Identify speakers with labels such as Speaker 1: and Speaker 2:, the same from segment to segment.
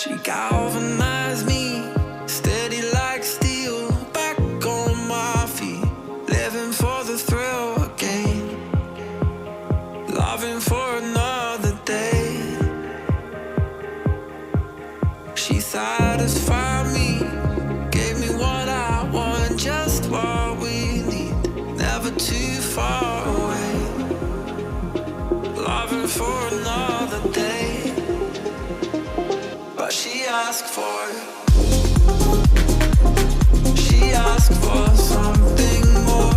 Speaker 1: She galvanized me, steady like steel, back on my feet, living for the thrill again, loving for another day. She satisfied me, gave me what I want, just what we need, never too far away, loving for another day. But she asked for something more.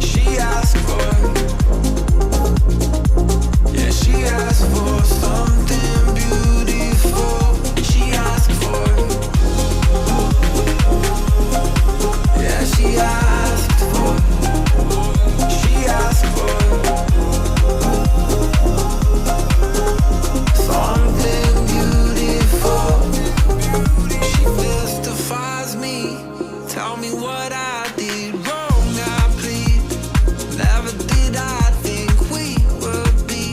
Speaker 1: She asked for, yeah, she asked for something beautiful. She asked for, yeah, she asked for something beautiful. She mystifies me, tell me what I did wrong, I plead. Never did I think we would be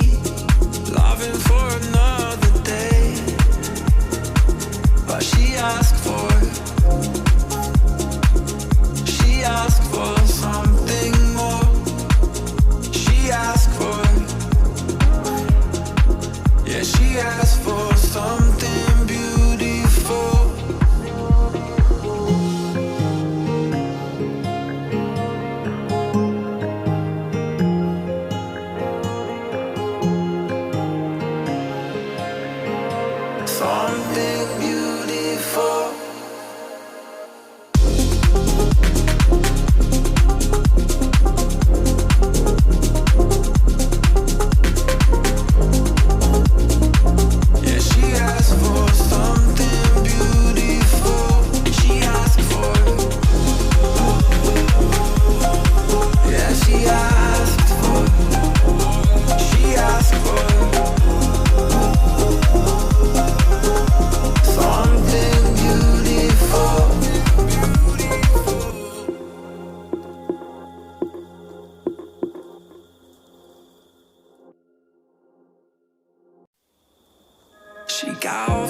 Speaker 1: loving for another day. But she asked for something more. She asked for, yeah, she asked for something beautiful. Something beautiful. Yeah, she asked for something beautiful. She asked for, yeah, she asked for something beautiful. She got